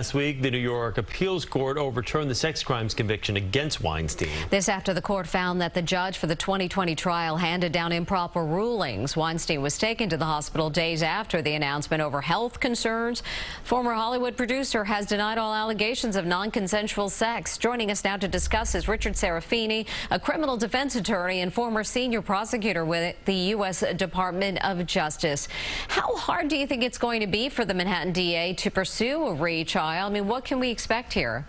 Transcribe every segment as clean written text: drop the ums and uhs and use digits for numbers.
last week, the New York Appeals Court overturned the sex crimes conviction against Weinstein. This after the court found that the judge for the 2020 trial handed down improper rulings. Weinstein was taken to the hospital days after the announcement over health concerns. Former Hollywood producer has denied all allegations of non-consensual sex. Joining us now to discuss is Richard Serafini, a criminal defense attorney and former senior prosecutor with the U.S. Department of Justice. How hard do you think it's going to be for the Manhattan DA to pursue a retrial? I mean, what can we expect here?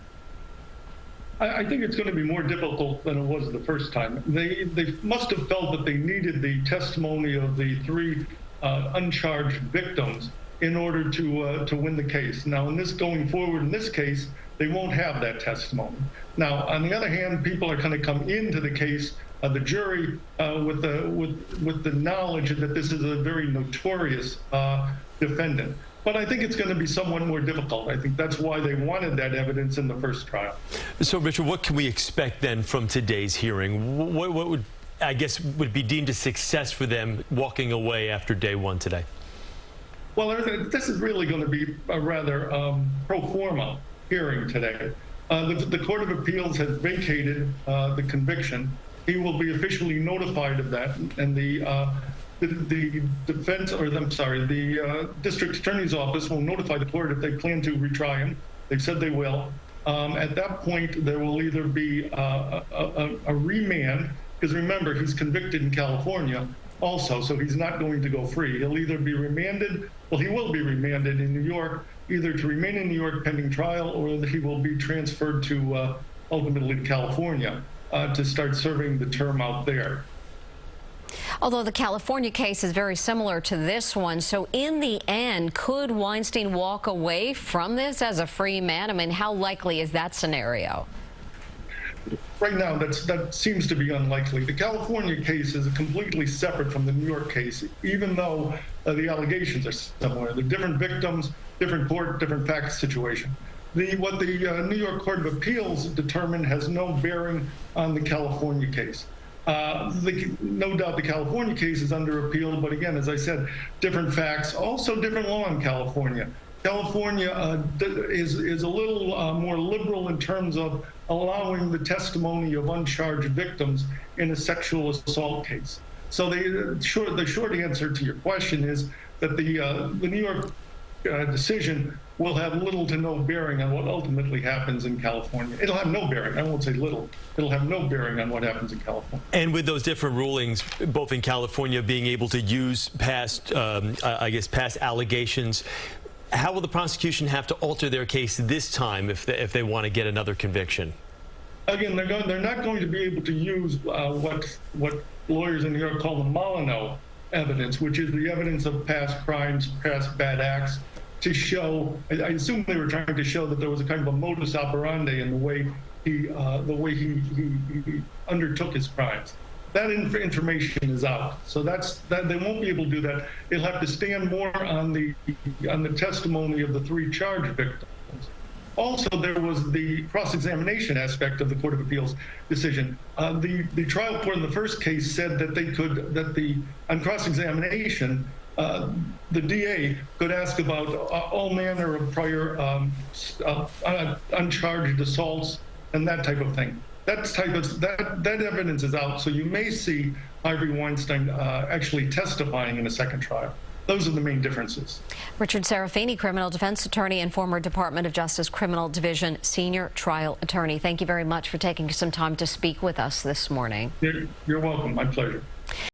I think it's going to be more difficult than it was the first time. They must have felt that they needed the testimony of the three uncharged victims in order to win the case. Now, going forward in this case, they won't have that testimony. Now, on the other hand, people are going to come into the case, the jury, with the knowledge that this is a very notorious defendant. But I think it's going to be somewhat more difficult. I think that's why they wanted that evidence in the first trial. So, Richard, what can we expect then from today's hearing? What would, I guess, would be deemed a success for them walking away after day one today? Well, this is really going to be a rather pro forma hearing today. The Court of Appeals has vacated the conviction. He will be officially notified of that, and the defense, or I'm sorry, the district attorney's office will notify the court if they plan to retry him. They've said they will. At that point, there will either be a remand, because remember, he's convicted in California also, so he's not going to go free. He'll either be remanded, well, he will be remanded in New York, either to remain in New York pending trial, or he will be transferred to ultimately to California to start serving the term out there. Although the California case is very similar to this one, so in the end, could Weinstein walk away from this as a free man? I mean, how likely is that scenario? Right now, that seems to be unlikely. The California case is completely separate from the New York case, even though the allegations are similar. They're different victims, different court, different fact situation. What the New York Court of Appeals determined has no bearing on the California case. No doubt the California case is under appeal, but again, as I said, different facts, also different law in California. California is a little more liberal in terms of allowing the testimony of uncharged victims in a sexual assault case. So the short answer to your question is that the New York decision will have little to no bearing on what ultimately happens in California. It'll have no bearing. I won't say little. It'll have no bearing on what happens in California. And with those different rulings, both in California being able to use past, I guess, past allegations, how will the prosecution have to alter their case this time if they want to get another conviction? Again, they're not going to be able to use what lawyers in New York call the Molyneux evidence, which is the evidence of past crimes, past bad acts, to show. I assume they were trying to show that there was a kind of a modus operandi in the way he undertook his crimes. That information is out, so they won't be able to do that. They'll have to stand more on the testimony of the three charged victims. Also, there was the cross-examination aspect of the Court of Appeals decision. The trial court in the first case said that on cross-examination, the DA could ask about all manner of prior uncharged assaults and that type of thing. That evidence is out, so you may see Harvey Weinstein actually testifying in a second trial. Those are the main differences. Richard Serafini, criminal defense attorney and former Department of Justice Criminal Division senior trial attorney. Thank you very much for taking some time to speak with us this morning. You're welcome. My pleasure.